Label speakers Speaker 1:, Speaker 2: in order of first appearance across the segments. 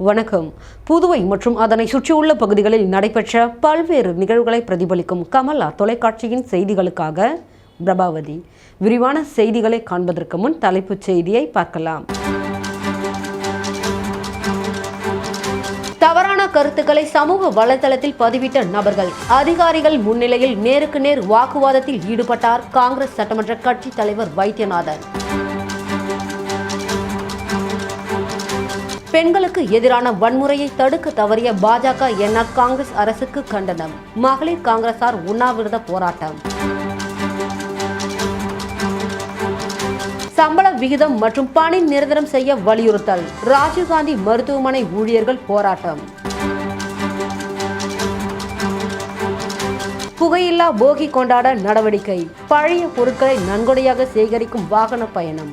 Speaker 1: வணக்கம். புதுவை மற்றும் அதனை சுற்றியுள்ள பகுதிகளில் நடைபெற்ற பல்வேறு நிகழ்வுகளை பிரதிபலிக்கும் கமலா தொலைக்காட்சியின் செய்திகளுக்காக பிரபாவதி. விரிவான செய்திகளை காண்பதற்கு முன் தலைப்புச் செய்தியை பார்க்கலாம். தவறான கருத்துக்களை சமூக வலைதளத்தில் பதிவிட்ட நபர்கள். அதிகாரிகள் முன்னிலையில் நேருக்கு நேர் வாக்குவாதத்தில் ஈடுபட்டார் காங்கிரஸ் சட்டமன்ற கட்சி தலைவர் வைத்தியநாதன். பெண்களுக்கு எதிரான வன்முறையை தடுக்க தவறிய பாஜக என்ஆர் காங்கிரஸ் அரசுக்கு கண்டனம். மகளிர் காங்கிரசார் உண்ணாவிரத போராட்டம். சம்பள விகிதம் மற்றும் பணி நிரந்தரம் செய்ய வலியுறுத்தல். ராஜீவ்காந்தி மருத்துவமனை ஊழியர்கள் போராட்டம். புகையில்லா போகி கொண்டாட நடவடிக்கை. பழைய பொருட்களை நன்கொடையாக சேகரிக்கும் வாகன பயணம்.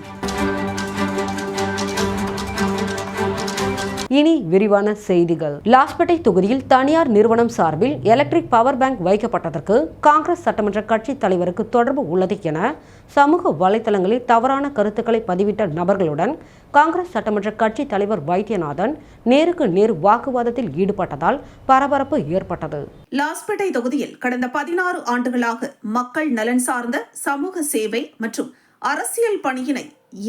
Speaker 1: இனி விரிவான செய்திகள். லாஸ்பேட்டை தொகுதியில் தனியார் நிறுவனம் சார்பில் எலக்ட்ரிக் பவர் பேங்க் வைக்கப்பட்டதற்கு காங்கிரஸ் சட்டமன்ற கட்சி தலைவருக்கு தொடர்பு உள்ளது என சமூக வலைதளங்களில் தவறான கருத்துக்களை பதிவிட்ட நபர்களுடன் காங்கிரஸ் சட்டமன்ற கட்சி தலைவர் வைத்தியநாதன் நேருக்கு நேர் வாக்குவாதத்தில் ஈடுபட்டதால் பரபரப்பு ஏற்பட்டது.
Speaker 2: லாஸ்பேட்டை தொகுதியில் கடந்த 16 ஆண்டுகளாக மக்கள் நலன் சார்ந்த சமூக சேவை மற்றும் அரசியல் பணியினை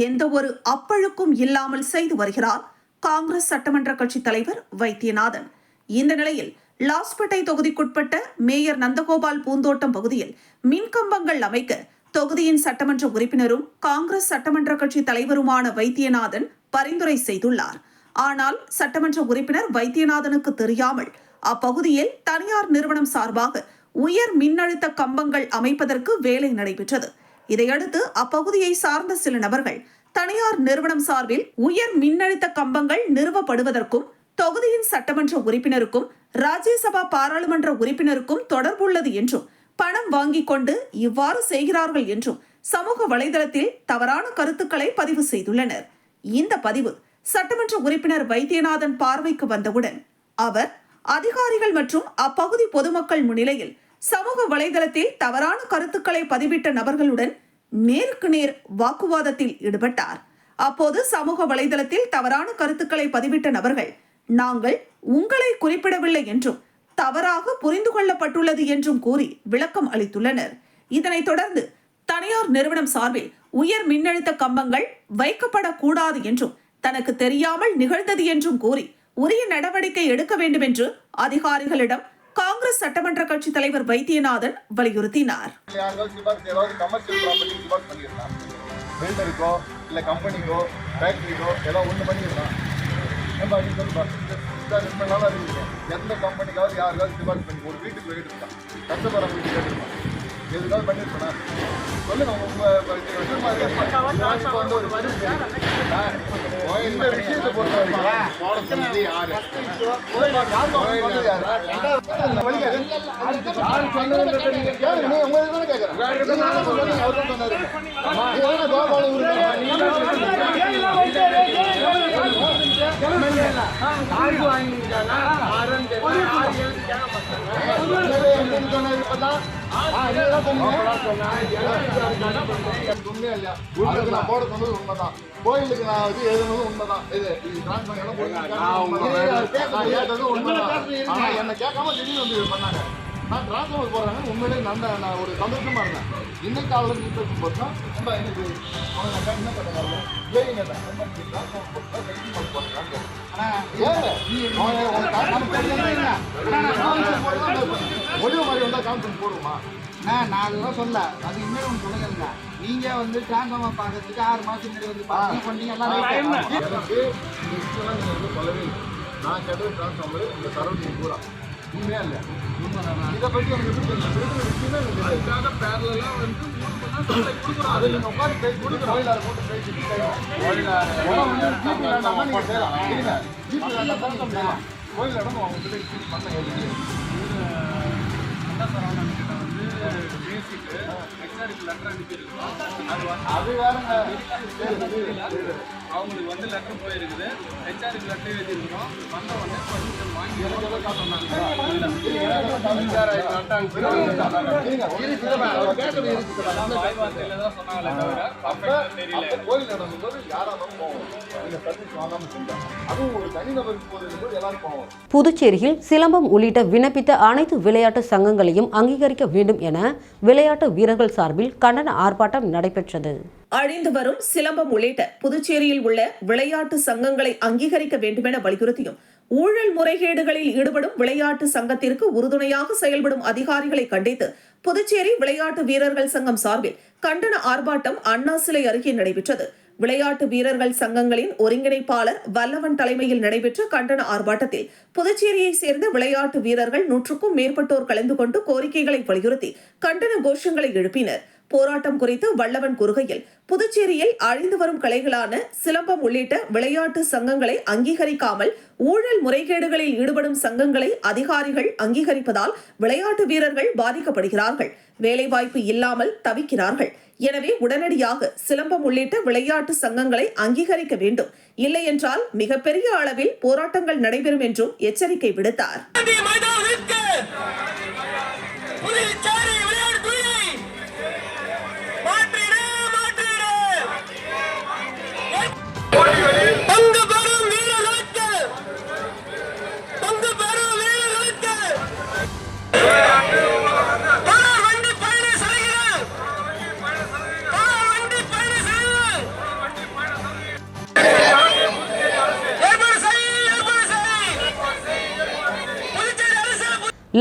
Speaker 2: எந்த ஒரு அப்பழுக்கும் இல்லாமல் செய்து வருகிறார் காங்கிரஸ் சட்டமன்ற கட்சி தலைவர் வைத்தியநாதன். இந்த நிலையில் லாஸ்பேட்டை தொகுதிக்குட்பட்ட மேயர் நந்தகோபால் பூந்தோட்டம் பகுதியில் மின்கம்பங்கள் அமைக்க தொகுதியின் சட்டமன்ற உறுப்பினரும் காங்கிரஸ் சட்டமன்ற கட்சி தலைவருமான வைத்தியநாதன் பரிந்துரை செய்துள்ளார். ஆனால் சட்டமன்ற உறுப்பினர் வைத்தியநாதனுக்கு தெரியாமல் அப்பகுதியில் தனியார் நிறுவனம் சார்பாக உயர் மின்னழுத்த கம்பங்கள் அமைப்பதற்கு வேலை நடைபெற்றது. இதையடுத்து அப்பகுதியை சார்ந்த சில நபர்கள் தனியார் நிறுவனம் சார்பில் உயர் மின்னழுத்த கம்பங்கள் நிறுவப்படுவதற்கும் தொகுதியின் சட்டமன்ற உறுப்பினருக்கும் ராஜ்யசபா பாராளுமன்ற உறுப்பினருக்கும் தொடர்புள்ளது என்றும் பணம் வாங்கிக் கொண்டு இவ்வாறு செய்கிறார்கள் என்றும் சமூக வலைதளத்தில் தவறான கருத்துக்களை பதிவு செய்துள்ளனர். இந்த பதிவு சட்டமன்ற உறுப்பினர் வைத்தியநாதன் பார்வைக்கு வந்தவுடன் அவர் அதிகாரிகள் மற்றும் அப்பகுதி பொதுமக்கள் முன்னிலையில் சமூக வலைதளத்தில் தவறான கருத்துக்களை பதிவிட்ட நபர்களுடன் நேருக்கு நேர் வாக்குவாதத்தில் ஈடுபட்டார். அப்போது சமூக வலைதளத்தில் தவறான கருத்துக்களை பதிவிட்ட நபர்கள் நாங்கள் உங்களை குறிப்பிடவில்லை என்றும் தவறாக புரிந்து கொள்ளப்பட்டுள்ளது என்றும் கூறி விளக்கம் அளித்துள்ளனர். இதனைத் தொடர்ந்து தனியார் நிறுவனம் சார்பில் உயர் மின்னழுத்த கம்பங்கள் வைக்கப்படக்கூடாது என்றும் தனக்கு தெரியாமல் நிகழ்ந்தது என்றும் கூறி உரிய நடவடிக்கை எடுக்க வேண்டும் என்று அதிகாரிகளிடம் காங்கிரஸ் சட்டமன்ற கட்சி தலைவர் வைத்தியநாதன் வலியுறுத்தினார்.
Speaker 3: எந்த கம்பெனிக்காவது யாருக்காவது சிபாரிசு பண்ணி ஒரு வீட்டுக்கு போயிட்டு கஷ்டப்படுற வீட்டுக்கு கேட்டுருக்கான் எதுக்காவது பண்ணிருப்பேன் சொல்லுங்க. இந்த விஷயத்தை பொறுத்தவரைக்கும் யாரு போட சொன்னது உண்மைதான். கோயிலுக்கு நான் வந்து எழுதுனது உண்மைதான். இது உண்மைதான். என்னை கேட்காம திடீர்னு வந்து பண்ணாங்க. நான் டிரான்ஸ்ஃபர் போடுறாங்க. உண்மையிலே நான் ஒரு சந்தோஷமா இருந்தேன். இன்னைக்கு காலையில் மீட் போட்டோம். ரொம்ப எனக்கு என்ன பண்ணுறாங்க ஒளிவு மாதிரி வந்தால் கான்ஃபரன்ஸ் போடுவோமா?
Speaker 4: நான் அதெல்லாம் சொல்ல. அது இன்னும் ஒன்று சொல்லுங்க. நீங்க வந்து டிரான்ஸ்ஃபார்மர் பார்க்கறதுக்கு 6 மாதத்துக்கு முன்னாடி வந்து பண்ணீங்க.
Speaker 3: எனக்கு இந்த விஷயம்லாம் நீங்கள் வந்து சொல்லவே இல்லை. நான் கேட்டது டிரான்ஸ்ஃபார்மர் இந்த சரௌண்டிங் பூரா உண்மையா இல்லை. இதை பற்றி எனக்கு விஷயமே அதுக்காக பேரலாம் வந்து அதை நீங்கள் உட்காந்து பேசி கொடுக்குற கோயிலார் போட்டு பேசிட்டு ஜிபி வேண்டாமா நீங்கள் செய்யலாம். இல்லைங்க ஜிபி வேண்டாம் தான் செய்யலாம். கோயில் இடம் அவங்ககிட்ட ஜிபி பண்ண அது வேறுங்க.
Speaker 5: அவங்களுக்கு வந்து லெட்டர் போயிருக்குது, ஹெச்ஆருக்கு லெட்டர் எழுதிருக்கிறோம். வந்த உடனே பர்மிஷன் வாங்கி வாய்வார்த்தையில தான் சொன்னாங்களே தவிர பர்ஃபெக்டா தெரியல.
Speaker 3: கோயில் நடந்தபோது யாராலும் போவோம், நீங்க சர்வீஸ் வாங்காம செஞ்சா அதுவும் ஒரு தனிநபருக்கு போது எல்லாரும் போவோம்.
Speaker 1: புதுச்சேரியில் சிலம்பம் உள்ளிட்ட விண்ணப்பித்த அனைத்து விளையாட்டு சங்கங்களையும் அங்கீகரிக்க வேண்டும் என விளையாட்டு வீரர்கள் சார்பில் கண்டன ஆர்ப்பாட்டம் நடைபெற்றது.
Speaker 2: அழிந்து வரும் சிலம்பம் உள்ளிட்ட புதுச்சேரியில் உள்ள விளையாட்டு சங்கங்களை அங்கீகரிக்க வேண்டுமென வலியுறுத்தியும் ஊழல் முறைகேடுகளில் ஈடுபடும் விளையாட்டு சங்கத்திற்கு உறுதுணையாக செயல்படும் அதிகாரிகளை கண்டித்து புதுச்சேரி விளையாட்டு வீரர்கள் சங்கம் சார்பில் கண்டன ஆர்ப்பாட்டம் அண்ணா சிலை அருகே நடைபெற்றது. விளையாட்டு வீரர்கள் சங்கங்களின் ஒருங்கிணைப்பாளர் வல்லவன் தலைமையில் நடைபெற்ற கண்டன ஆர்ப்பாட்டத்தில் புதுச்சேரியை சேர்ந்த விளையாட்டு வீரர்கள் 100க்கும் மேற்பட்டோர் கலந்து கொண்டு கோரிக்கைகளை வலியுறுத்தி கண்டன கோஷங்களை எழுப்பினர். போராட்டம் குறித்து வல்லவன் கூறுகையில், புதுச்சேரியில் அழிந்து வரும் கலைகளான சிலம்பம் உள்ளிட்ட விளையாட்டு சங்கங்களை அங்கீகரிக்காமல் ஊழல் முறைகேடுகளில் ஈடுபடும் சங்கங்களை அதிகாரிகள் அங்கீகரிப்பதால் விளையாட்டு வீரர்கள் பாதிக்கப்படுகிறார்கள், வேலைவாய்ப்பு இல்லாமல் தவிக்கிறார்கள். எனவே உடனடியாக சிலம்பம் உள்ளிட்ட விளையாட்டு சங்கங்களை அங்கீகரிக்க வேண்டும், இல்லையென்றால் மிகப்பெரிய அளவில் போராட்டங்கள் நடைபெறும் என்றும் எச்சரிக்கை விடுத்தார்.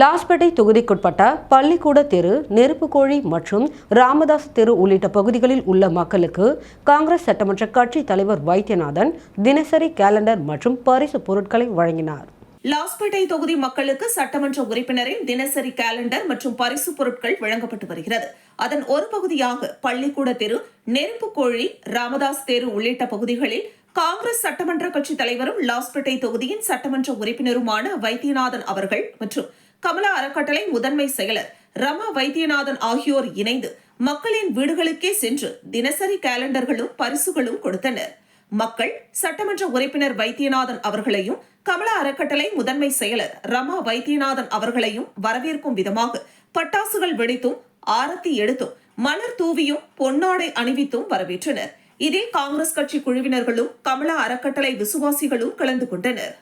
Speaker 1: லாஸ்பேட்டை தொகுதிக்குட்பட்ட பள்ளிக்கூட தெரு, நெருப்புக்கோழி மற்றும் ராமதாஸ் தெரு உள்ளிட்ட பகுதிகளில் உள்ள மக்களுக்கு காங்கிரஸ் சட்டமன்ற கட்சி தலைவர் வைத்தியநாதன் தினசரி கேலண்டர் மற்றும் பரிசு பொருட்களை வழங்கினார்.
Speaker 2: லாஸ்பேட்டை தொகுதி மக்களுக்கு சட்டமன்ற உறுப்பினரின் தினசரி கேலண்டர் மற்றும் பரிசு பொருட்கள் வழங்கப்பட்டு வருகிறது. அதன் ஒரு பகுதியாக பள்ளிக்கூட தெரு, நெருப்புக்கோழி, ராமதாஸ் தெரு உள்ளிட்ட பகுதிகளில் காங்கிரஸ் சட்டமன்ற கட்சி தலைவரும் லாஸ்பேட்டை தொகுதியின் சட்டமன்ற உறுப்பினருமான வைத்தியநாதன் அவர்கள் மற்றும் கமலா அறக்கட்டளை முதன்மை செயலர் ரமா வைத்தியநாதன் ஆகியோர் இணைந்து மக்களின் வீடுகளுக்கே சென்று தினசரி கேலண்டர்களும் பரிசுகளும் கொடுத்தனர். மக்கள் சட்டமன்ற உறுப்பினர் வைத்தியநாதன் அவர்களையும் கமலா அறக்கட்டளை முதன்மை செயலர் ரமா வைத்தியநாதன் அவர்களையும் வரவேற்கும் விதமாக பட்டாசுகள் வெடித்தும் ஆரத்தி எடுத்தும் மலர் தூவியும் பொன்னாடை அணிவித்தும் வரவேற்றனர். இதில் காங்கிரஸ் கட்சி குழுவினர்களும் கமலா அறக்கட்டளை விசுவாசிகளும் கலந்து கொண்டனர்.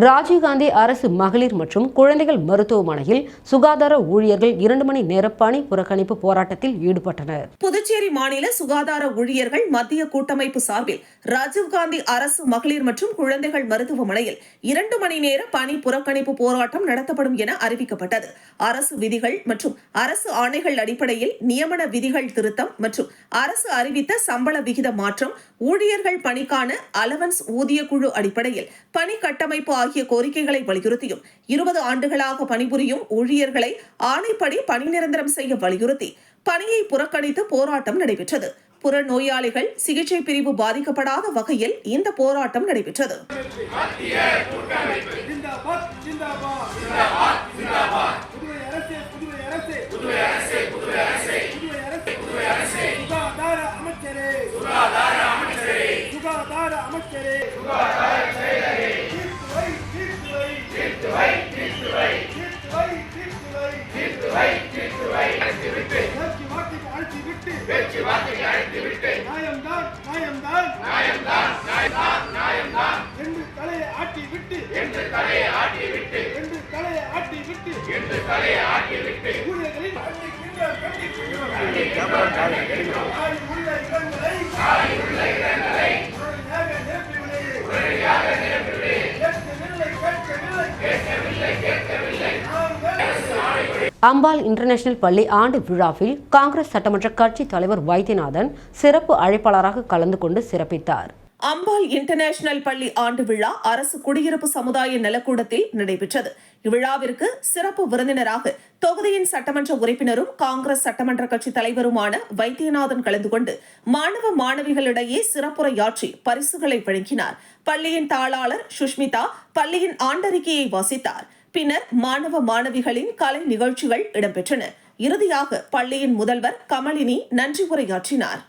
Speaker 1: ராஜீவ்காந்தி அரசு மகளிர் மற்றும் குழந்தைகள் மருத்துவமனையில் சுகாதார ஊழியர்கள் 2 மணி நேர பணி புறக்கணிப்பு போராட்டத்தில் ஈடுபட்டனர்.
Speaker 2: புதுச்சேரி மாநில சுகாதார ஊழியர்கள் மத்திய கூட்டமைப்பு சார்பில் ராஜீவ்காந்தி அரசு மகளிர் மற்றும் குழந்தைகள் மருத்துவமனையில் 2 மணி நேர பணி புறக்கணிப்பு போராட்டம் நடத்தப்படும் என அறிவிக்கப்பட்டது. அரசு விதிகள் மற்றும் அரசு ஆணைகள் அடிப்படையில் நியமன விதிகள் திருத்தம் மற்றும் அரசு அறிவித்த சம்பள விகித மாற்றம், ஊழியர்கள் பணிக்கான அலவன்ஸ் ஊதிய குழு அடிப்படையில் பணி கட்டமைப்பு ஆகிய கோரிக்கைகளை வலியுறுத்தியும் 20 ஆண்டுகளாக பணிபுரியும் ஊழியர்களை ஆணைப்படி பணி நிரந்தரம் செய்ய வலியுறுத்தி பணியை புறக்கணித்து போராட்டம் நடைபெற்றது. புற நோயாளிகள் சிகிச்சை பிரிவு பாதிக்கப்படாத வகையில் இந்த போராட்டம் நடைபெற்றது.
Speaker 1: அம்பாள் இன்டர்நேஷனல் பள்ளி ஆண்டு விழாவில் காங்கிரஸ் சட்டமன்ற கட்சி தலைவர் வைத்தியநாதன் சிறப்பு அழைப்பாளராக கலந்து கொண்டு சிறப்பித்தார்.
Speaker 2: அம்பாள் இன்டர்நேஷனல் பள்ளி ஆண்டு விழா அரசு குடியிருப்பு சமுதாய நலக்கூடத்தில் நடைபெற்றது. இவ்விழாவிற்கு சிறப்பு விருந்தினராக தொகுதியின் சட்டமன்ற உறுப்பினரும் காங்கிரஸ் சட்டமன்ற கட்சி தலைவருமான வைத்தியநாதன் கலந்து கொண்டு மாணவ மாணவிகளிடையே சிறப்புரையாற்றி பரிசுகளை வழங்கினார். பள்ளியின் தாளாளர் சுஷ்மிதா பள்ளியின் ஆண்டறிக்கையை வாசித்தார். பின்னர் மாணவ மாணவிகளின் கலை நிகழ்ச்சிகள் இடம்பெற்றன. இறுதியாக பள்ளியின் முதல்வர் கமலினி நன்றி உரையாற்றினார்.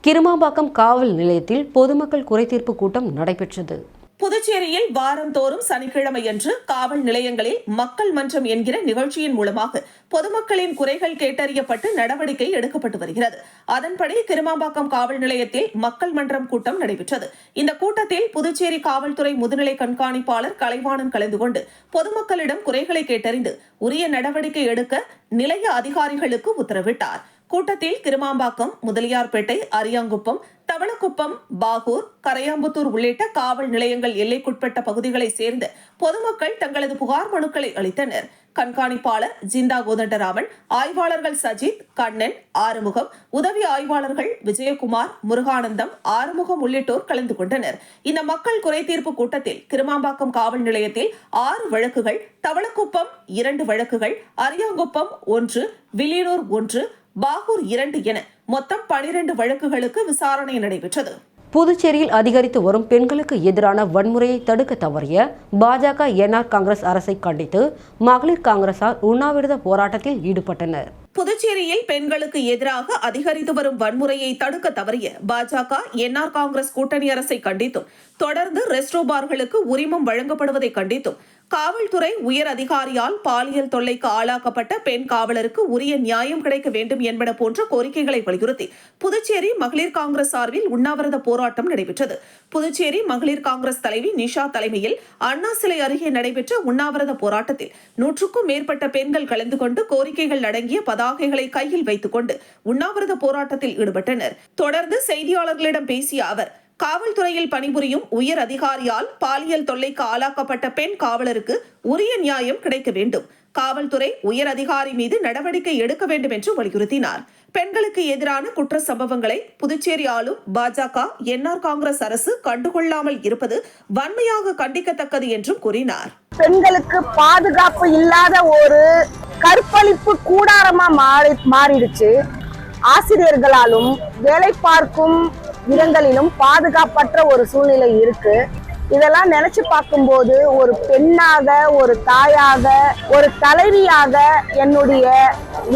Speaker 1: கிருமாம்பாக்கம் காவல் நிலையத்தில் பொதுமக்கள் குறைதீர்ப்பு கூட்டம் நடைபெற்றது.
Speaker 2: புதுச்சேரியில் வாரந்தோறும் சனிக்கிழமையன்று காவல் நிலையங்களில் மக்கள் மன்றம் என்கிற நிகழ்ச்சியின் மூலமாக பொதுமக்களின் குறைகள் கேட்டறியப்பட்டு நடவடிக்கை எடுக்கப்பட்டு வருகிறது. அதன்படி கிருமாம்பாக்கம் காவல் நிலையத்தில் மக்கள் மன்றம் கூட்டம் நடைபெற்றது. இந்த கூட்டத்தில் புதுச்சேரி காவல்துறை முதுநிலை கண்காணிப்பாளர் கலைவாணன் கலந்து கொண்டு பொதுமக்களிடம் குறைகளை கேட்டறிந்து உரிய நடவடிக்கை எடுக்க நிலைய அதிகாரிகளுக்கு உத்தரவிட்டார். கூட்டத்தில் கிருமாம்பாக்கம், முதலியார்பேட்டை, அரியாங்குப்பம், தவளக்குப்பம், பாகூர், கரையாம்புத்தூர் உள்ளிட்ட காவல் நிலையங்கள் எல்லைக்குட்பட்ட பகுதிகளைச் சேர்ந்த பொதுமக்கள் தங்களது புகார் மனுக்களை அளித்தனர். கண்காணிப்பாளர் ஜிந்தா கோதண்டராமன், ஆய்வாளர்கள் சஜித், கண்ணன், ஆறுமுகம், உதவி ஆய்வாளர்கள் விஜயகுமார், முருகானந்தம், ஆறுமுகம் உள்ளிட்டோர் கலந்து கொண்டனர். இந்த மக்கள் குறைதீர்ப்பு கூட்டத்தில் கிருமாம்பாக்கம் காவல் நிலையத்தில் 6 வழக்குகள், தவளக்குப்பம் 2 வழக்குகள், அரியாங்குப்பம் 1, வில்லியனூர் 1, பாகூர் 2 என மொத்தம் 12 வழக்குகளுக்கு விசாரணை நடைபெற்றது.
Speaker 1: புதுச்சேரியில் அதிகரித்து வரும் பெண்களுக்கு எதிரான வன்முறையை தடுக்க தவறிய பாஜக என்ஆர் காங்கிரஸ் அரசை கண்டித்து மகளிர் காங்கிரசார் உண்ணாவிரத போராட்டத்தில் ஈடுபட்டனர்.
Speaker 2: புதுச்சேரியில் பெண்களுக்கு எதிராக அதிகரித்து வரும் வன்முறையை தடுக்க தவறிய பாஜக என்ஆர் காங்கிரஸ் கூட்டணி அரசை கண்டித்தும் தொடர்ந்து ரெஸ்டோ பார்களுக்கு உரிமம் வழங்கப்படுவதை கண்டித்தும் காவல்துறை உயர் அதிகாரியால் பாலியல் தொல்லைக்கு ஆளாக்கப்பட்ட பெண் காவலருக்கு உரிய நியாயம் கிடைக்க வேண்டும் என்பன போன்ற கோரிக்கைகளை வலியுறுத்தி புதுச்சேரி மகளிர் காங்கிரஸ் சார்பில் உண்ணாவிரத போராட்டம் நடைபெற்றது. புதுச்சேரி மகளிர் காங்கிரஸ் தலைவி நிஷா தலைமையில் அண்ணா சிலை அருகே நடைபெற்ற உண்ணாவிரத போராட்டத்தில் 100க்கும் மேற்பட்ட பெண்கள் கலந்து கொண்டு கோரிக்கைகள் அடங்கிய பதாகைகளை கையில் வைத்துக் கொண்டு உண்ணாவிரத போராட்டத்தில் ஈடுபட்டனர். தொடர்ந்து செய்தியாளர்களிடம் பேசிய அவர், காவல்துறையில் பணிபுரியும் உயர் அதிகாரியால் பாலியல் தொல்லைக்கு ஆளாக்கப்பட்ட பெண் காவலருக்கு உரிய நியாயம் கிடைக்க வேண்டும். காவல்துறை உயர் அதிகாரி மீது நடவடிக்கை எடுக்க வேண்டும் என்று வலியுறுத்தினார். பெண்களுக்கு எதிரான குற்ற சம்பவங்களை புதுச்சேரி ஆளும் பாஜக என்ஆர் காங்கிரஸ் அரசு கண்டுகொள்ளாமல் இருப்பது வன்மையாக கண்டிக்கத்தக்கது என்றும் கூறினார்.
Speaker 6: பெண்களுக்கு பாதுகாப்பு இல்லாத ஒரு கற்பழிப்பு கூடாரமா மாறிடுச்சு. ஆசிரியர்களாலும் வேலை பார்க்கும் இடங்களிலும் பாதுகாப்பற்ற ஒரு சூழ்நிலை இருக்கு. இதெல்லாம் நினைச்சு பார்க்கும்போது ஒரு பெண்ணாக, ஒரு தாயாக, ஒரு தலைவியாக என்னுடைய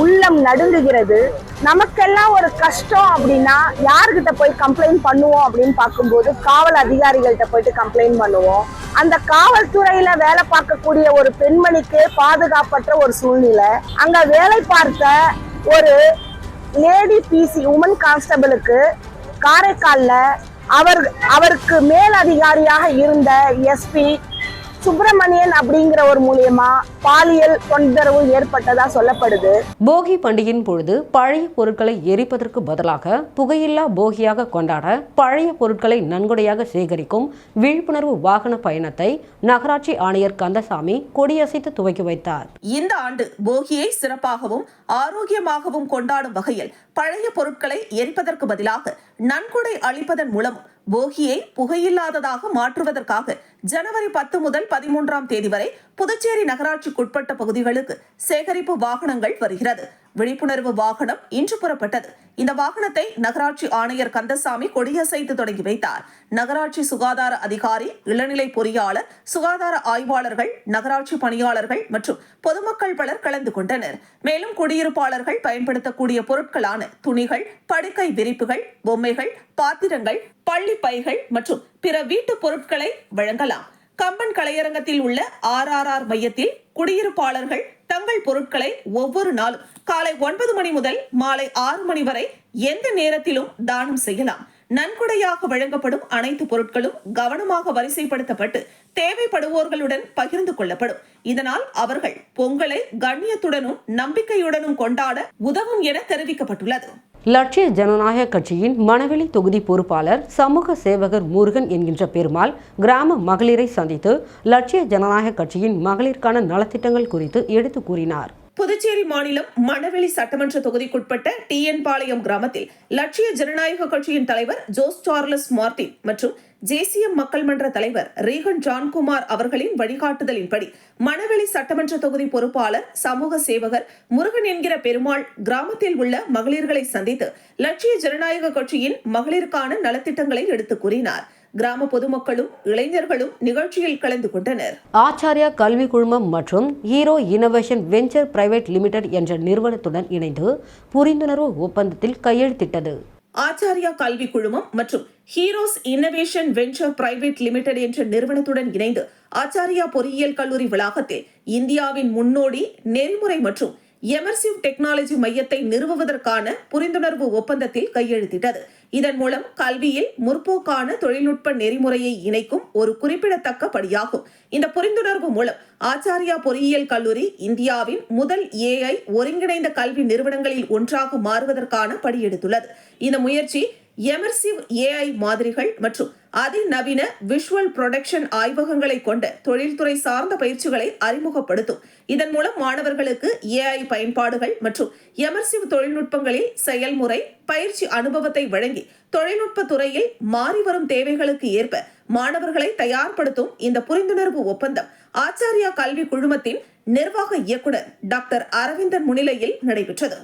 Speaker 6: உள்ளம் நடுங்குகிறது. நமக்கெல்லாம் ஒரு கஷ்டம் அப்படின்னா யார்கிட்ட போய் கம்ப்ளைண்ட் பண்ணுவோம் அப்படின்னு பார்க்கும்போது காவல் அதிகாரிகள்கிட்ட போயிட்டு கம்ப்ளைண்ட் பண்ணுவோம். அந்த காவல்துறையில வேலை பார்க்கக்கூடிய ஒரு பெண்மணிக்கு பாதுகாப்பற்ற ஒரு சூழ்நிலை. அங்க வேலை பார்த்த ஒரு லேடி பிசி உமன் கான்ஸ்டபிளுக்கு காரைக்கால்ல அவருக்கு மேல் அதிகாரியாக இருந்த எஸ்பி சுப்பிரமணியன் அப்படிங்கிற ஒரு மூலியமா பாலியல் தொந்தரவு ஏற்பட்டதா சொல்லப்படுது.
Speaker 1: போகி பண்டிகையின் பொழுது பழைய பொருட்களை எரிப்பதற்கு பதிலாக புகையில்லா போகியாக கொண்டாட பழைய பொருட்களை நன்கொடையாக சேகரிக்கும் விழிப்புணர்வு வாகன பயணத்தை நகராட்சி ஆணையர் கந்தசாமி கொடியசைத்து துவக்கி வைத்தார்.
Speaker 2: இந்த ஆண்டு போகியை சிறப்பாகவும் ஆரோக்கியமாகவும் கொண்டாடும் வகையில் பழைய பொருட்களை எரிப்பதற்கு பதிலாக நன்கொடை அளிப்பதன் மூலம் போகியை புகையில்லாததாக மாற்றுவதற்காக ஜனவரி 10 முதல் 13ஆம் தேதி வரை புதுச்சேரி நகராட்சிக்குட்பட்ட பகுதிகளுக்கு சேகரிப்பு வாகனங்கள் வருகிறது. விழிப்புணர்வு வாகனம் இன்று புறப்பட்டது. இந்த வாகனத்தை நகராட்சி ஆணையர் கந்தசாமி கொடியசைத்து தொடங்கி வைத்தார். நகராட்சி சுகாதார அதிகாரி, இளநிலை பொறியாளர், சுகாதார ஆய்வாளர்கள், நகராட்சி பணியாளர்கள் மற்றும் பொதுமக்கள் பலர் கலந்து கொண்டனர். மேலும் குடியிருப்பாளர்கள் பயன்படுத்தக்கூடிய பொருட்களான துணிகள், படுக்கை விரிப்புகள், பொம்மைகள், பாத்திரங்கள், பள்ளி பைகள் மற்றும் பிற வீட்டு பொருட்களை வழங்கலாம். கம்பன் கலையரங்கத்தில் உள்ள RRR மையத்தில் குடியிருப்பாளர்கள் தங்கள் பொருட்களை ஒவ்வொரு நாளும் காலை 9 மணி முதல் மாலை 6 மணி வரை எந்த நேரத்திலும் தானம் செய்யலாம். நன்கொடையாக வழங்கப்படும் அனைத்து பொருட்களும் கவனமாக வரிசைப்படுத்தப்பட்டு தேவைப்படுவோர்களுடன் பகிர்ந்து கொள்ளப்படும். இதனால் அவர்கள் பொங்கலை கண்ணியத்துடனும் நம்பிக்கையுடனும் கொண்டாட உதவும் என தெரிவிக்கப்பட்டுள்ளது.
Speaker 1: லட்சிய ஜனநாயக கட்சியின் மணவெளி தொகுதி பொறுப்பாளர் சமூக சேவகர் முருகன் என்கின்ற பெருமாள் கிராம மகளிரை சந்தித்து லட்சிய ஜனநாயக கட்சியின் மகளிருக்கான நலத்திட்டங்கள் குறித்து எடுத்து கூறினார்.
Speaker 2: புதுச்சேரி மாநிலம் மணவெளி சட்டமன்ற தொகுதிக்குட்பட்ட TN பாளையம் கிராமத்தில் லட்சிய ஜனநாயக கட்சியின் தலைவர் ஜோஸ் சார்லஸ் மார்டின் மற்றும் JCM மக்கள் மன்ற தலைவர் ரீகன் ஜான்குமார் அவர்களின் வழிகாட்டுதலின்படி மணவெளி சட்டமன்ற தொகுதி பொறுப்பாளர் சமூக சேவகர் முருகன் என்கிற பெருமாள் கிராமத்தில் உள்ள மகளிர்களை சந்தித்து லட்சிய ஜனநாயக கட்சியின் மகளிருக்கான நலத்திட்டங்களை எடுத்து கூறினார். கிராம பொதுமக்களும் இளைஞர்களும் நிகழ்ச்சியில் கலந்து கொண்டனர்.
Speaker 1: ஆச்சாரியா கல்வி குழுமம் மற்றும் hero innovation venture private limited என்ற நிறுவனத்துடன் இணைந்து புரிந்துணர்வு ஒப்பந்தத்தில் கையெழுத்திட்டது.
Speaker 2: ஆச்சாரியா கல்வி குழுமம் மற்றும் heroes innovation venture private limited என்ற நிறுவனத்துடன் இணைந்து ஆச்சாரியா பொறியியல் கல்லூரி வளாகத்தில் இந்தியாவின் முன்னோடி நெறிமுறை மற்றும் எமர்சிவ் டெக்னாலஜி மையத்தை நிறுவுவதற்கான புரிந்துணர்வு ஒப்பந்தத்தில் கையெழுத்திட்டது. இதன் மூலம் கல்வியில் முற்போக்கான தொழில்நுட்ப நெறிமுறையை இணைக்கும் ஒரு குறிப்பிடத்தக்க படியாகும். இந்த புரிந்துணர்வு மூலம் ஆச்சாரியா பொறியியல் கல்லூரி இந்தியாவின் முதல் AI ஒருங்கிணைந்த கல்வி நிறுவனங்களில் ஒன்றாக மாறுவதற்கான படியெடுத்துள்ளது. இந்த முயற்சி எமர்சிவ் AI மாதிரிகள் மற்றும் அதிநவீன விஷுவல் ப்ரொடக்ஷன் ஆய்வகங்களை கொண்ட தொழில்துறை சார்ந்த பயிற்சிகளை அறிமுகப்படுத்தும். இதன் மூலம் மாணவர்களுக்கு AI பயன்பாடுகள் மற்றும் எமர்சிவ் தொழில்நுட்பங்களில் செயல்முறை பயிற்சி அனுபவத்தை வழங்கி தொழில்நுட்ப துறையில் மாறிவரும் தேவைகளுக்கு ஏற்ப மாணவர்களை தயார்படுத்தும் இந்த புரிந்துணர்வு ஒப்பந்தம் ஆச்சாரியா கல்வி குழுமத்தின் நிர்வாக இயக்குனர் டாக்டர் அரவிந்தன் முன்னிலையில் நடைபெற்றது.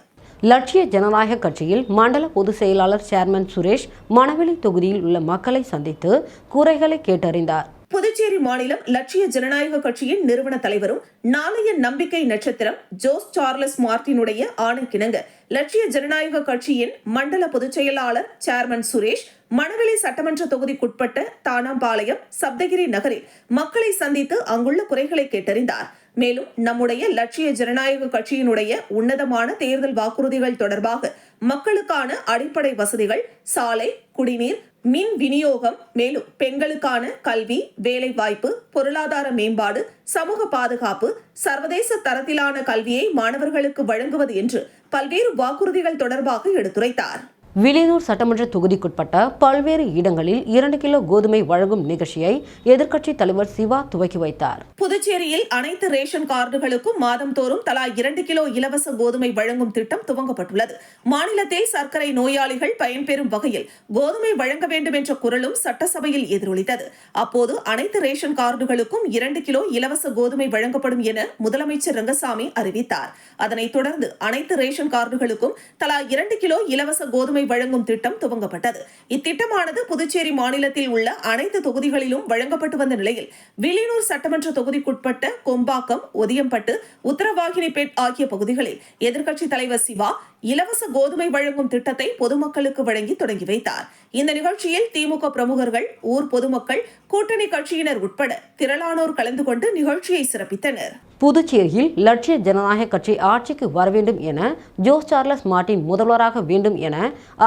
Speaker 1: லட்சிய ஜனநாயக கட்சியில் மண்டல பொதுச் செயலாளர் சேர்மன் சுரேஷ் மணவெளி தொகுதியில் உள்ள மக்களை சந்தித்து குறைகளை கேட்டறிந்தார்.
Speaker 2: புதுச்சேரி மாநிலம் லட்சிய ஜனநாயக கட்சியின் நிறுவன தலைவரும் நாளைய நம்பிக்கை நட்சத்திரம் ஜோஸ் சார்லஸ் மார்டினுடைய ஆணைக்கிணங்க லட்சிய ஜனநாயக கட்சியின் மண்டல பொதுச் செயலாளர் சேர்மன் சுரேஷ் மணவெளி சட்டமன்ற தொகுதிக்குட்பட்ட தானாம்பாளையம் சப்தகிரி நகரில் மக்களை சந்தித்து அங்குள்ள குறைகளை கேட்டறிந்தார். மேலும் நம்முடைய லட்சிய ஜனநாயக கட்சியினுடைய உன்னதமான தேர்தல் வாக்குறுதிகள் தொடர்பாக மக்களுக்கான அடிப்படை வசதிகள், சாலை, குடிநீர், மின் விநியோகம், மேலும் பெண்களுக்கான கல்வி, வேலை வாய்ப்பு, பொருளாதார மேம்பாடு, சமூக பாதுகாப்பு, சர்வதேச தரத்திலான கல்வியை மாணவர்களுக்கு வழங்குவது என்று பல்வேறு வாக்குறுதிகள் தொடர்பாக எடுத்துரைத்தார்.
Speaker 1: வில்லியனூர் சட்டமன்ற தொகுதிக்குட்பட்ட பல்வேறு இடங்களில் 2 கிலோ கோதுமை வழங்கும் நிகழ்ச்சியை எதிர்க்கட்சித் தலைவர் சிவா துவக்கி வைத்தார்.
Speaker 2: புதுச்சேரியில் அனைத்து ரேஷன் கார்டுகளுக்கும் மாதம்தோறும் தலா 2 கிலோ இலவச கோதுமை வழங்கும் திட்டம் துவங்கப்பட்டுள்ளது. மாநிலத்தில் சர்க்கரை நோயாளிகள் பயன்பெறும் வகையில் கோதுமை வழங்க வேண்டும் என்ற குரலும் சட்டசபையில் எதிரொலித்தது. அப்போது அனைத்து ரேஷன் கார்டுகளுக்கும் 2 கிலோ இலவச கோதுமை வழங்கப்படும் என முதலமைச்சர் ரங்கசாமி அறிவித்தார். அதனைத் தொடர்ந்து அனைத்து ரேஷன் கார்டுகளுக்கும் தலா 2 கிலோ இலவச கோதுமை வழங்கும் திட்டம் துவங்கப்பட்டது. இத்திட்டமானது புதுச்சேரி மாநிலத்தில் உள்ள அனைத்து தொகுதிகளிலும் வழங்கப்பட்டு வந்த நிலையில் வில்லியனூர் சட்டமன்ற தொகுதிக்குட்பட்ட கொம்பாக்கம், ஒதியம்பட்டு, உத்தரவாகினிபேட் ஆகிய பகுதிகளில் எதிர்க்கட்சித் தலைவர் சிவா இலவச கோதுமை வழங்கும் திட்டத்தை பொதுமக்களுக்கு வழங்கி தொடங்கி வைத்தார். இந்த நிகழ்ச்சியில் திமுக பிரமுகர்கள், ஊர் பொதுமக்கள், கூட்டணி கட்சியினர் உட்பட திரளானோர் கலந்து கொண்டு நிகழ்ச்சியை சிறப்பித்தனர்.
Speaker 1: புதுச்சேரியில் லட்சிய ஜனநாயக கட்சி ஆட்சிக்கு வர வேண்டும் என ஜோஸ் சார்லஸ் மார்ட்டின் முதல்வராக வேண்டும் என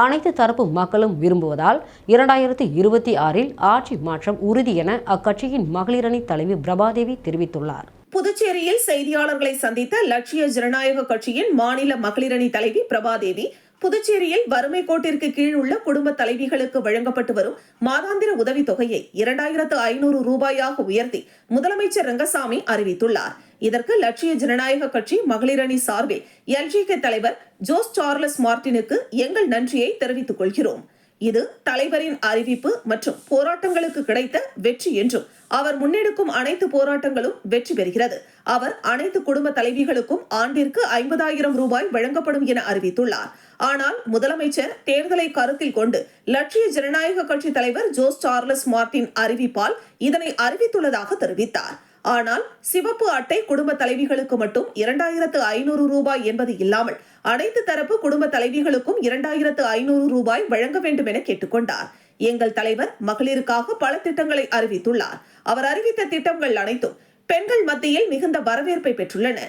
Speaker 1: அனைத்து தரப்பு மக்களும் விரும்புவதால் 2026 ஆட்சி மாற்றம் உறுதி என அக்கட்சியின் மகளிரணி தலைவி பிரபாதேவி தெரிவித்துள்ளார்.
Speaker 2: புதுச்சேரியில் செய்தியாளர்களை சந்தித்த லட்சிய ஜனநாயக கட்சியின் மாநில மகளிரணி தலைவி பிரபாதேவி, புதுச்சேரியில் வறுமை கோட்டிற்கு கீழ் உள்ள குடும்ப தலைவிகளுக்கு வழங்கப்பட்டு வரும் மாதாந்திர உதவி தொகையை 2500 ரூபாயாக உயர்த்தி முதலமைச்சர் ரங்கசாமி அறிவித்துள்ளார். இதற்கு லட்சிய ஜனநாயக கட்சி மகளிரணி சார்பில் LGK தலைவர் ஜோஸ் சார்லஸ் மார்ட்டினுக்கு எங்கள் நன்றியை தெரிவித்துக் கொள்கிறோம். இது தலைவரின் அறிவிப்பு மற்றும் போராட்டங்களுக்கு கிடைத்த வெற்றி என்றும் அவர் முன்னெடுக்கும் அனைத்து போராட்டங்களும் வெற்றி பெறுகிறது. அவர் அனைத்து குடும்ப தலைவிகளுக்கும் ஆண்டிற்கு 50,000 ரூபாய் வழங்கப்படும் என அறிவித்துள்ளார். ஆனால் முதலமைச்சர் தேர்தலை கருத்தில் கொண்டு லட்சிய ஜனநாயக கட்சி தலைவர் ஜோஸ் சார்லஸ் மார்ட்டின் அறிவிப்பால் இதனை அறிவித்துள்ளதாக தெரிவித்தார். ஆனால் சிவப்பு அட்டை குடும்ப தலைவிகளுக்கு மட்டும் 2500 ரூபாய் என்பது இல்லாமல் அனைத்து தரப்பு குடும்ப தலைவிகளுக்கும் 2500 ரூபாய் வழங்க வேண்டும் என கேட்டுக்கொண்டார். எங்கள் தலைவர் மகளிருக்காக பல திட்டங்களை அறிவித்துள்ளார். அவர் அறிவித்த திட்டங்கள் அனைத்தும் பெண்கள் மத்தியில் மிகுந்த வரவேற்பை பெற்றுள்ளன.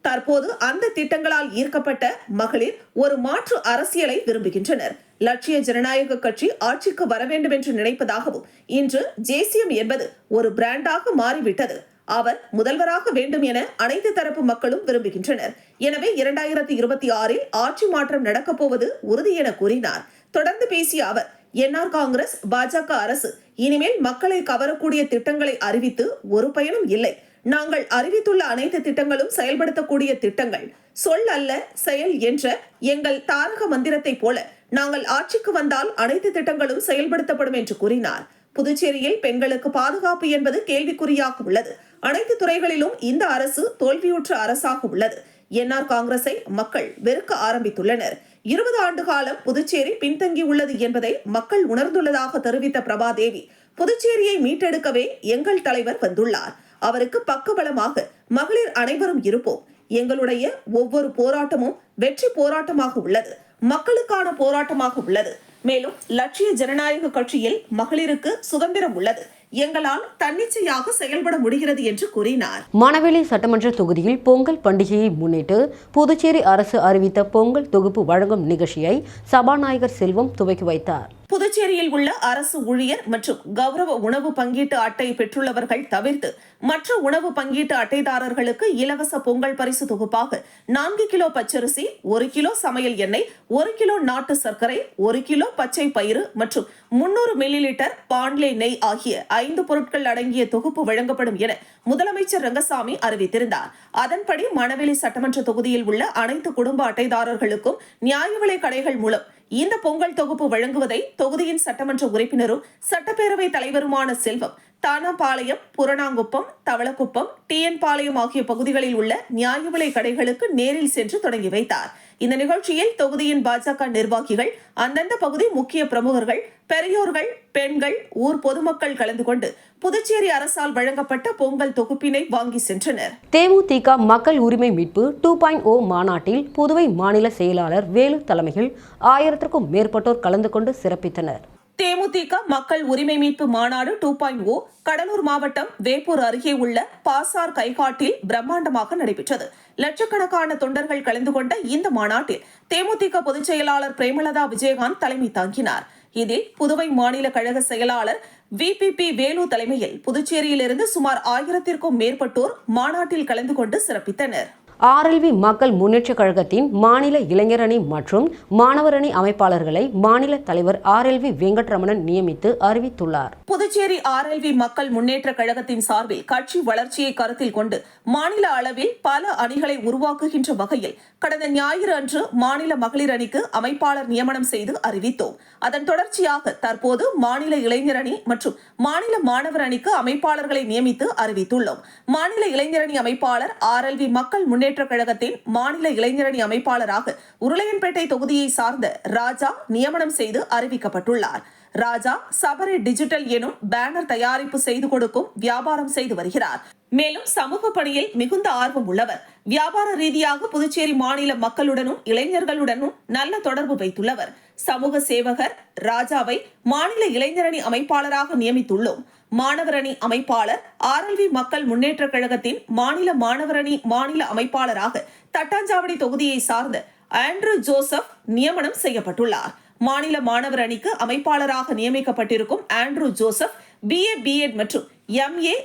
Speaker 2: தற்போது அந்த திட்டங்களால் ஈர்க்கப்பட்ட மகளிர் ஒரு மாற்று அரசியலை விரும்புகின்றனர். லட்சிய ஜனநாயக கட்சி ஆட்சிக்கு வர வேண்டும் என்று நினைப்பதாகவும் இன்று ஜேசிஎம் என்பது ஒரு பிராண்டாக மாறிவிட்டது. அவர் முதல்வராக வேண்டும் என அனைத்து தரப்பு மக்களும் விரும்புகின்றனர். எனவே 2026 ஆட்சி மாற்றம் நடக்கப் போவது உறுதி என கூறினார். தொடர்ந்து பேசிய அவர், என்ஆர் காங்கிரஸ், பாஜக அரசு இனிமேல் மக்களை கவரக்கூடிய திட்டங்களை அறிவித்து ஒரு பயனும் இல்லை. நாங்கள் அறிவித்துள்ள அனைத்து திட்டங்களும் செயல்படுத்தக்கூடிய திட்டங்கள். சொல் அல்ல செயல் என்ற எங்கள் தாரக மந்திரத்தை போல நாங்கள் ஆட்சிக்கு வந்தால் அனைத்து திட்டங்களும் செயல்படுத்தப்படும் என்று கூறினார். புதுச்சேரியில் பெண்களுக்கு பாதுகாப்பு என்பது கேள்விக்குறியாக உள்ளது. அனைத்து துறைகளிலும் இந்த அரசு தோல்வியுற்ற அரசாக உள்ளது. என்ஆர் காங்கிரஸை மக்கள் வெறுக்க ஆரம்பித்துள்ளனர். 20 ஆண்டு காலம் புதுச்சேரி பின்தங்கி உள்ளது என்பதை மக்கள் உணர்ந்துள்ளதாக தெரிவித்த பிரபாதேவி, புதுச்சேரியை மீட்டெடுக்கவே எங்கள் தலைவர் வந்துள்ளார். அவருக்கு பக்கபலமாக மகளிர் அனைவரும் இருப்போம். எங்களுடைய ஒவ்வொரு போராட்டமும் வெற்றி போராட்டமாக உள்ளது, மக்களுக்கான போராட்டமாக உள்ளது. மேலும் லட்சிய ஜனநாயக கட்சியில் மகளிருக்கு சுதந்திரம் உள்ளது. எங்களால் தன்னிச்சையாக செயல்பட முடிகிறது என்று கூறினார்.
Speaker 1: மணவெளி சட்டமன்ற தொகுதியில் பொங்கல் பண்டிகையை முன்னிட்டு புதுச்சேரி அரசு அறிவித்த பொங்கல் தொகுப்பு வழங்கும் நிகழ்ச்சியை சபாநாயகர் செல்வம் துவக்கி வைத்தார்.
Speaker 2: புதுச்சேரியில் உள்ள அரசு ஊழியர் மற்றும் கௌரவ உணவு பங்கீட்டு அட்டை பெற்றுள்ளவர்கள் தவிர்த்து மற்ற உணவு பங்கீட்டு அட்டைதாரர்களுக்கு இலவச பொங்கல் பரிசு தொகுப்பாக 4 கிலோ பச்சரிசி, 1 கிலோ சமையல் எண்ணெய், 1 கிலோ நாட்டு சர்க்கரை, 1 கிலோ பச்சை பயிறு மற்றும் 300 மில்லிலிட்டர் பாண்லே நெய் ஆகிய 5 பொருட்கள் அடங்கிய தொகுப்பு வழங்கப்படும் என முதலமைச்சர் ரங்கசாமி அறிவித்திருந்தார். அதன்படி மணவெளி சட்டமன்ற தொகுதியில் உள்ள அனைத்து குடும்ப அட்டைதாரர்களுக்கும் நியாய விலை கடைகள் மூலம் இந்த பொங்கல் தொகுப்பு வழங்குவதை தொகுதியின் சட்டமன்ற உறுப்பினரும் சட்டப்பேரவை தலைவருமான செல்வம் தானாபாளையம், புரணாங்குப்பம், தவளக்குப்பம், TN பாளையம் ஆகிய பகுதிகளில் உள்ள நியாய விலை கடைகளுக்கு நேரில் சென்று தொடங்கி வைத்தார். இந்த நிகழ்ச்சியில் தொகுதியின் பாஜக நிர்வாகிகள், அந்தந்த பகுதி முக்கிய பிரமுகர்கள், பெரியோர்கள், பெண்கள், ஊர் பொதுமக்கள் கலந்து கொண்டு புதுச்சேரி அரசால் வழங்கப்பட்ட பொங்கல் தொகுப்பினை வாங்கி சென்றனர்.
Speaker 1: தேமுதிக மக்கள் உரிமை மீட்பு 2.0 மாநாட்டில் புதுவை மாநில செயலாளர் வேலு தலைமையில் 1000க்கும் மேற்பட்டோர் கலந்து கொண்டு சிறப்பித்தனர்.
Speaker 2: தேமுதிக மக்கள் உரிமை மீட்பு மாநாடு 2.0 கடலூர் மாவட்டம் வேப்பூர் அருகே உள்ள பாசார் கைகாட்டில் பிரம்மாண்டமாக நடைபெற்றது. லட்சக்கணக்கான தொண்டர்கள் கலந்து கொண்ட இந்த மாநாட்டில் தேமுதிக பொதுச் செயலாளர் பிரேமலதா விஜயகாந்த் தலைமை தாங்கினார். இதில் புதுவை மாநில கழக செயலாளர் VPP வேலு தலைமையில் புதுச்சேரியிலிருந்து சுமார் 1000க்கும் மேற்பட்டோர் மாநாட்டில் கலந்து கொண்டு சிறப்பித்தனர்.
Speaker 1: RLV மக்கள் முன்னேற்ற கழகத்தின் மாநில இளைஞரணி மற்றும் மாணவரணி அமைப்பாளர்களை மாநில தலைவர் RLV வெங்கட்ரமணன் நியமித்து அறிவித்துள்ளார்.
Speaker 2: புதுச்சேரி RLV மக்கள் முன்னேற்ற கழகத்தின் சார்பில் கட்சி வளர்ச்சியை கருத்தில் கொண்டு மாநில அளவில் பல அணிகளை உருவாக்குகின்ற வகையில் கடந்த ஞாயிறு அன்று மாநில மகளிர் அணிக்கு அமைப்பாளர் நியமனம் செய்து அறிவித்தோம். அதன் தொடர்ச்சியாக தற்போது மாநில இளைஞர் அணி மற்றும் மாநில மாணவர் அணிக்கு அமைப்பாளர்களை நியமித்து அறிவித்துள்ளோம். மாநில இளைஞரணி அமைப்பாளர் RLV மக்கள் முன்னேற்ற முன்னேற்ற கழகத்தின் மாநில இளைஞரணி அமைப்பாளராக உருளையன்பேட்டை தொகுதியை சார்ந்த ராஜா நியமனம் செய்து அறிவிக்கப்பட்டுள்ளார். ராஜா சபரி டிஜிட்டல் எனும் பேனர் தயாரிப்பு செய்து கொடுக்கும் வியாபாரம் செய்து வருகிறார். மேலும் சமூக பணியில் மிகுந்த ஆர்வம் உள்ளவர். வியாபார ரீதியாக புதுச்சேரி மாநில மக்களுடனும் இளைஞர்களுடனும் நல்ல தொடர்பு வைத்துள்ளவர். சமூக சேவகர் ராஜாவை மாநில இளைஞரணி அமைப்பாளராக நியமித்துள்ளோம். மாணவரணி அமைப்பாளர் RLV மக்கள் முன்னேற்ற கழகத்தின் மாநில மாணவரணி மாநில அமைப்பாளராக தட்டாஞ்சாவடி தொகுதியை சார்ந்த ஆண்ட்ரூ ஜோசப் நியமனம் செய்யப்பட்டுள்ளார். மாநில மாணவர் அணிக்கு அமைப்பாளராக நியமிக்கப்பட்டிருக்கும் ஆண்ட்ரூ ஜோசப் BA B.Ed மற்றும் MA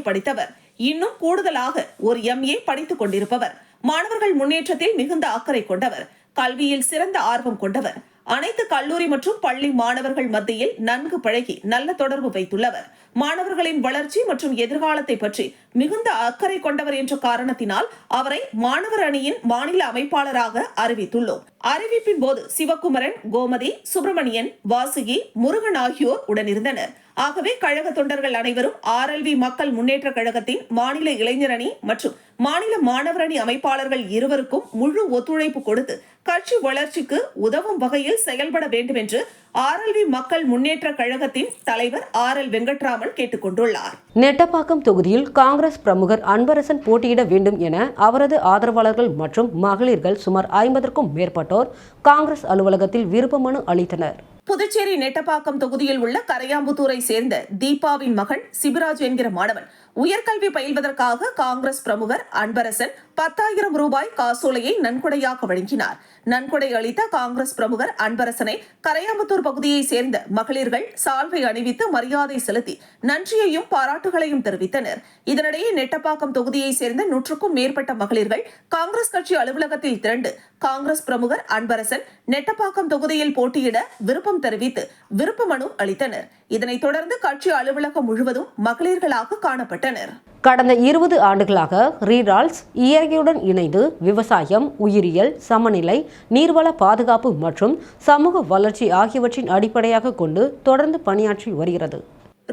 Speaker 2: படித்தவர். இன்னும் கூடுதலாக ஒரு MA படித்துக் கொண்டிருப்பவர். மாணவர்கள் முன்னேற்றத்தில் மிகுந்த அக்கறை கொண்டவர். கல்வியில் சிறந்த ஆர்வம் கொண்டவர். அனைத்து கல்லூரி மற்றும் பள்ளி மாணவர்கள் மத்தியில் நன்கு பழகி நல்ல தொடர்பு வைத்துள்ளவர். மாணவர்களின் வளர்ச்சி மற்றும் எதிர்காலத்தை பற்றி மிகுந்த அக்கறை கொண்டவர் என்ற காரணத்தினால் அவரை மாணவர் அணியின் மாநில அமைப்பாளராக அறிவித்துள்ளோம். அறிவிப்பின் போது சிவகுமரன், கோமதி, சுப்பிரமணியன், வாசுகி, முருகன் ஆகியோர் உடனிருந்தனர். ஆகவே கழக தொண்டர்கள் அனைவரும் RLV மக்கள் முன்னேற்ற கழகத்தின் மாநில இளைஞர் அணி மற்றும் மாநில மாணவர் அணி அமைப்பாளர்கள் இருவருக்கும் முழு ஒத்துழைப்பு கொடுத்து கட்சி வளர்ச்சிக்கு உதவும் வகையில் செயல்பட வேண்டும் என்று RLV மக்கள் முன்னேற்ற கழகத்தின் தலைவர் RL வெங்கட்ராமன் கேட்டுக் கொண்டுள்ளார்.
Speaker 1: நெட்டப்பாக்கம் தொகுதியில் காங்கிரஸ் பிரமுகர் அன்பரசன் போட்டியிட வேண்டும் என அவரது ஆதரவாளர்கள் மற்றும் மகளிர்கள் சுமார் 50க்கும் மேற்பட்டோர் காங்கிரஸ் அலுவலகத்தில் விருப்ப மனு அளித்தனர்.
Speaker 2: புதுச்சேரி நெட்டப்பாக்கம் தொகுதியில் உள்ள கரையாம்புத்தூரை சேர்ந்த தீபாவின் மகன் சிபிராஜ் என்கிற மாணவன் உயர்கல்வி பயில்வதற்காக காங்கிரஸ் பிரமுகர் அன்பரசன் 10,000 ரூபாய் காசோலையை நன்கொடையாக வழங்கினார். நன்கொடை அளித்த காங்கிரஸ் பிரமுகர் அன்பரசனை கரையாம்புத்தூர் பகுதியை சேர்ந்த மகளிர்கள் சால்வை அணிவித்து மரியாதை செலுத்தி நன்றியையும் பாராட்டுகளையும் தெரிவித்தனர். இதனிடையே நெட்டப்பாக்கம் தொகுதியை சேர்ந்த 100க்கும் மேற்பட்ட மகளிர்கள் காங்கிரஸ் கட்சி அலுவலகத்தில் திரண்டு காங்கிரஸ் பிரமுகர் அன்பரசன் நெட்டப்பாக்கம் தொகுதியில் போட்டியிட விருப்பம் தெரிவித்து விருப்ப மனு அளித்தனர். இதனைத் தொடர்ந்து கட்சி அலுவலகம் முழுவதும் மகளிர்களாக காணப்பட்டனர்.
Speaker 1: கடந்த 20 ஆண்டுகளாக ரீரால்ஸ் இயற்கையுடன் இணைந்து விவசாயம், உயிரியல், சமநிலை, நீர்வள பாதுகாப்பு மற்றும் சமூக வளர்ச்சி ஆகியவற்றின் அடிப்படையாக கொண்டு தொடர்ந்து பணியாற்றி வருகிறது.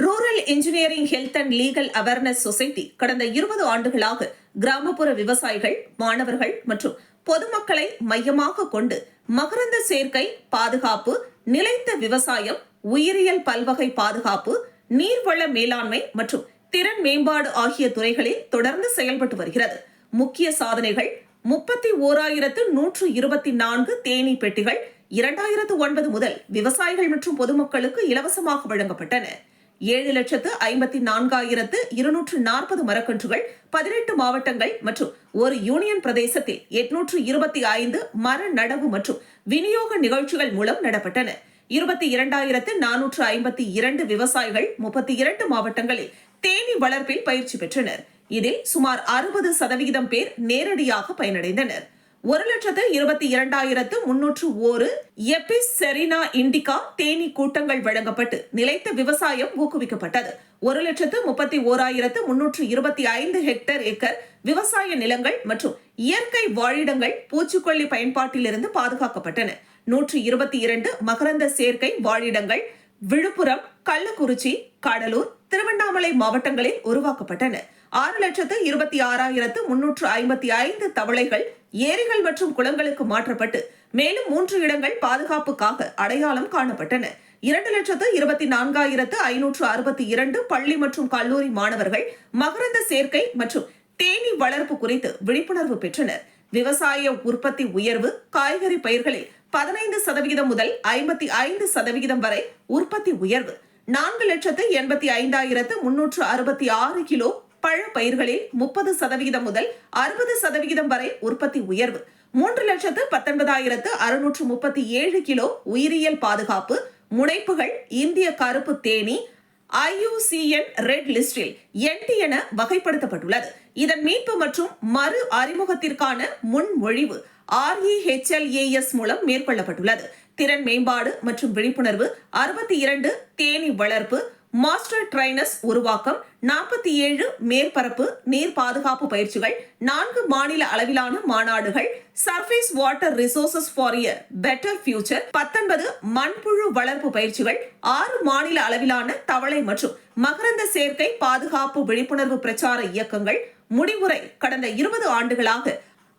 Speaker 2: Rural engineering health and legal awareness society கடந்த 20 ஆண்டுகளாக கிராமப்புற விவசாயிகள், மாணவர்கள் மற்றும் பொதுமக்களை மையமாக கொண்டு மகரந்த சேர்க்கை, பாதுகாப்பு, நிலைத்த விவசாயம், உயிரியல் பல்வகை பாதுகாப்பு, நீர்வள மேலாண்மை மற்றும் திறன் மேம்பாடு ஆகிய துறைகளில் தொடர்ந்து செயல்பட்டு வருகிறது. முக்கிய சாதனைகள்: 31,124 தேனீ பெட்டிகள் 2009 முதல் விவசாயிகள் மற்றும் பொதுமக்களுக்கு இலவசமாக வழங்கப்பட்டன. 7,54,240 மரக்கன்றுகள் 18 மாவட்டங்கள் மற்றும் ஒரு யூனியன் பிரதேசத்தில் 825 மர நடவு மற்றும் விநியோக நிகழ்ச்சிகள் மூலம் நடப்பட்டன. 22,452 விவசாயிகள் 32 மாவட்டங்களில் தேனீ வளர்ப்பில் பயிற்சி பெற்றனர். இதில் சுமார் 60% பேர் நேரடியாக பயனடைந்தனர். 1,22,301 எபிஸ் செரினா இண்டிகா தேனீ கூட்டங்கள் வழங்கப்பட்டு நிலைத்த விவசாயம் ஊக்குவிக்கப்பட்டது. 1,31,325 ஹெக்டேர் ஏக்கர் விவசாய நிலங்கள் மற்றும் இயற்கை வாழிடங்கள் பூச்சிக்கொல்லி பயன்பாட்டிலிருந்து பாதுகாக்கப்பட்டன. 122 மகரந்த சேர்க்கை வாழிடங்கள் விழுப்புரம், கள்ளக்குறிச்சி, கடலூர், திருவண்ணாமலை மாவட்டங்களில் உருவாக்கப்பட்டன. 6,26,355 தவளைகள் ஏரிகள் மற்றும் குளங்களுக்கு மாற்றப்பட்டு மேலும் 3 இடங்கள் பாதுகாப்புக்காக அடையாளம் காணப்பட்டன. 2,24,562 பள்ளி மற்றும் கல்லூரி மாணவர்கள் மகரந்த சேர்க்கை மற்றும் தேனீ வளர்ப்பு குறித்து விழிப்புணர்வு பெற்றனர். விவசாய உற்பத்தி உயர்வு: காய்கறி பயிர்களில் 15% முதல் 55% வரை உற்பத்தி உயர்வு. 4,85,366 கிலோ பழ பயிர்களில் 30% முதல் 60% வரை உற்பத்தி உயர்வு. 3,19,637 கிலோ உயிரியல் பாதுகாப்பு முனைப்புகள் இந்திய கருப்பு தேனீ IUCN ரெட் லிஸ்டில் NT என வகைப்படுத்தப்பட்டுள்ளது. இதன் மீட்பு மற்றும் மறு அறிமுகத்திற்கான முன்மொழிவு REHLAS மூலம் மேற்கொள்ளப்பட்டுள்ளது. திறன் மேம்பாடு மற்றும் விழிப்புணர்வு: 62 தேனீ வளர்ப்பு மாஸ்டர் ட்ரைனர்ஸ் உருவாக்கம், 47 மேற்பரப்பு நீர் பாதுகாப்பு பயிற்சிகள், 4 மாநில அளவிலான மாநாடுகள், surface water resources for a better future, 19 மண்புழு வளர்ப்பு பயிற்சிகள், 6 மாநில அளவிலான தவளை மற்றும் மகரந்த சேர்க்கை பாதுகாப்பு விழிப்புணர்வு பிரச்சார இயக்கங்கள். முடிவுரை: கடந்த 20 ஆண்டுகளாக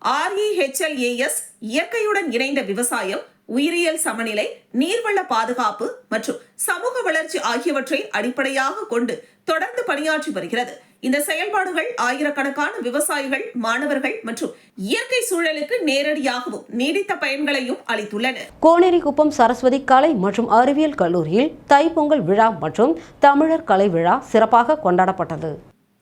Speaker 2: REHLAS இயற்கையுடன் இணைந்த விவசாயம், உயிரியல் சமநிலை, நீர்வள பாதுகாப்பு மற்றும் சமூக வளர்ச்சி ஆகியவற்றை அடிப்படையாக கொண்டு தொடர்ந்து பணியாற்றி வருகிறது. இந்த செயல்பாடுகள் ஆயிரக்கணக்கான விவசாயிகள், மாணவர்கள் மற்றும் இயற்கை சூழலுக்கு நேரடியாகவும் நீடித்த பயன்களையும் அளித்துள்ளன.
Speaker 1: கோனேரிக்குப்பம் சரஸ்வதி கலை மற்றும் அறிவியல் கல்லூரியில் தைப்பொங்கல் விழா மற்றும் தமிழர் கலை விழா சிறப்பாக கொண்டாடப்பட்டது.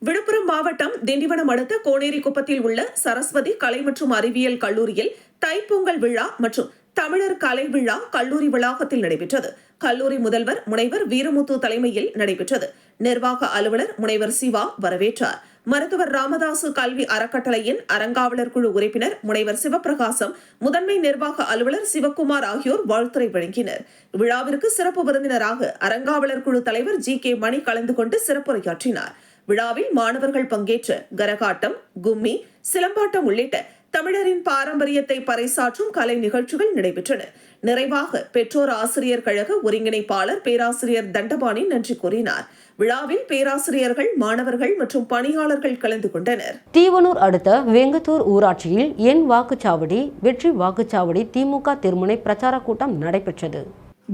Speaker 2: விழுப்புரம் மாவட்டம் திண்டிவனம் அடுத்த கோனேரிக்குப்பத்தில் உள்ள சரஸ்வதி கலை மற்றும் அறிவியல் கல்லூரியில் தைப்பொங்கல் விழா மற்றும் தமிழர் கலை விழா கல்லூரி வளாகத்தில் நடைபெற்றது. கல்லூரி முதல்வர் முனைவர் வீரமுத்து தலைமையில் நடைபெற்றது. நிர்வாக அலுவலர் முனைவர் சிவா வரவேற்றார். மருத்துவர் ராமதாசு கல்வி அறக்கட்டளையின் அறங்காவலர் குழு உறுப்பினர் முனைவர் சிவபிரகாசம், முதன்மை நிர்வாக அலுவலர் சிவக்குமார் ஆகியோர் வாழ்த்துரை வழங்கினர். விழாவிற்கு சிறப்பு விருந்தினராக அறங்காவலர் குழு தலைவர் GK மணி கலந்து கொண்டு சிறப்புரையாற்றினார். விழாவில் மாணவர்கள் பங்கேற்ற கரகாட்டம், கும்மி, சிலம்பாட்டம் உள்ளிட்ட தமிழரின் பாரம்பரியத்தை பறைசாற்றும் கலை நிகழ்ச்சிகள் நடைபெற்றன. நிறைவாக பெற்றோர் ஆசிரியர் கழக ஒருங்கிணைப்பாளர் பேராசிரியர் தண்டபாணி நன்றி கூறினார். விழாவில் பேராசிரியர்கள், மாணவர்கள் மற்றும் பணியாளர்கள் கலந்து கொண்டனர்.
Speaker 1: தீவனூர் அடுத்த வெங்கத்தூர் ஊராட்சியில் என் வாக்குச்சாவடி வெற்றி வாக்குச்சாவடி திமுக திருமுனை பிரச்சார கூட்டம் நடைபெற்றது.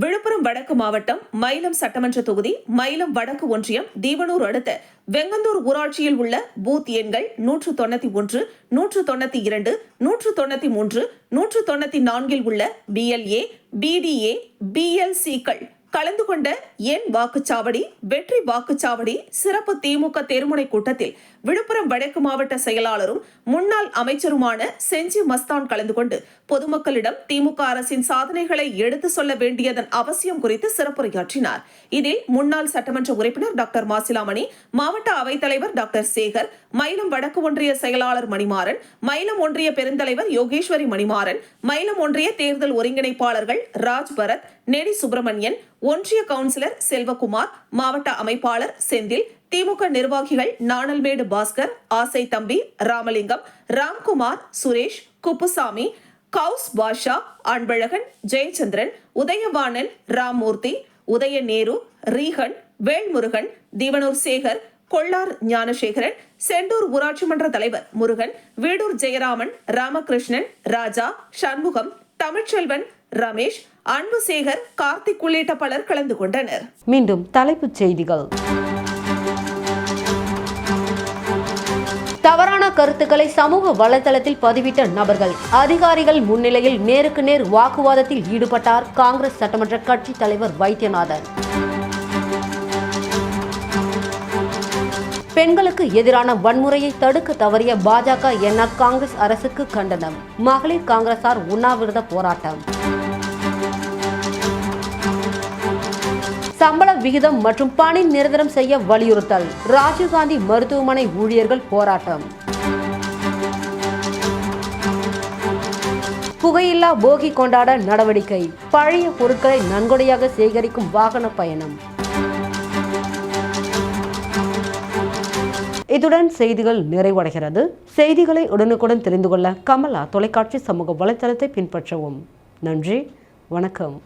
Speaker 2: விழுப்புரம் வடக்கு மாவட்டம் மயிலம் சட்டமன்ற தொகுதி மயிலம் வடக்கு ஒன்றியம் தீவனூர் அடுத்த வெங்கந்தூர் ஊராட்சியில் உள்ள பூத் எண்கள் 191, 192, 193, 194 உள்ள BLA, BDA, BLC-க்கள் கலந்து கொண்ட என் வாக்குச்சாவடி வெற்றி வாக்குச்சாவடி சிறப்பு திமுக தேர்முனை கூட்டத்தில் விழுப்புரம் வடக்கு மாவட்ட செயலாளரும் முன்னாள் அமைச்சருமான செஞ்சி மஸ்தான் கலந்து கொண்டு பொதுமக்களிடம் திமுக அரசின் சாதனைகளை எடுத்து சொல்ல வேண்டியதன் அவசியம் குறித்து சிறப்புரையாற்றினார். இதில் முன்னாள் சட்டமன்ற உறுப்பினர் டாக்டர் மாசிலாமணி, மாவட்ட அவைத்தலைவர் டாக்டர் சேகர், மயிலம் வடக்கு ஒன்றிய செயலாளர் மணிமாறன், மயிலம் ஒன்றிய பெருந்தலைவர் யோகேஸ்வரி மணிமாறன், மயிலம் ஒன்றிய தேர்தல் ஒருங்கிணைப்பாளர்கள் ராஜ் பரத், நெடி சுப்பிரமணியன், ஒன்றிய கவுன்சிலர் செல்வகுமார், மாவட்ட அமைப்பாளர் செந்தில், திமுக நிர்வாகிகள் நாணல்மேடு பாஸ்கர், ஆசை தம்பி, ராமலிங்கம், ராம்குமார், சுரேஷ், குப்புசாமி, கவுஸ் பாஷா, அன்பழகன், ஜெயச்சந்திரன், உதயவாணன், ராம்மூர்த்தி, உதய நேரு, ரீகன், வேல்முருகன், தீவனூர் சேகர், கொள்ளார் ஞானசேகரன், செண்டூர் ஊராட்சி மன்ற தலைவர் முருகன், வீடூர் ஜெயராமன், ராமகிருஷ்ணன், ராஜா, சண்முகம், தமிழ்ச்செல்வன், ரமேஷ், அன்புசேகர், கார்த்திக் உள்ளிட்ட பலர் கலந்து கொண்டனர்.
Speaker 1: மீண்டும் தலைப்புச் செய்திகள். தவறான கருத்துக்களை சமூக வலைதளத்தில் பதிவிட்ட நபர்கள், அதிகாரிகள் முன்னிலையில் நேருக்கு நேர் வாக்குவாதத்தில் ஈடுபட்டார் காங்கிரஸ் சட்டமன்ற கட்சி தலைவர் வைத்தியநாதன். பெண்களுக்கு எதிரான வன்முறையை தடுக்க தவறிய பாஜக என்ஆர் காங்கிரஸ் அரசுக்கு கண்டனம். மகளிர் காங்கிரசார் உண்ணாவிரத போராட்டம். சம்பள விகிதம் மற்றும் பணி நிரந்தரம் செய்ய வலியுறுத்தல். ராஜீவ்காந்தி மருத்துவமனை ஊழியர்கள் போராட்டம். புகையில்லா போகி கொண்டாட நடவடிக்கை. பழைய பொருட்களை நன்கொடையாக சேகரிக்கும் வாகன பயணம். இத்துடன் செய்திகள் நிறைவடைகிறது. செய்திகளை உடனுக்குடன் தெரிந்து கொள்ள கமலா தொலைக்காட்சி சமூக வலைத்தளத்தை பின்பற்றவும். நன்றி, வணக்கம்.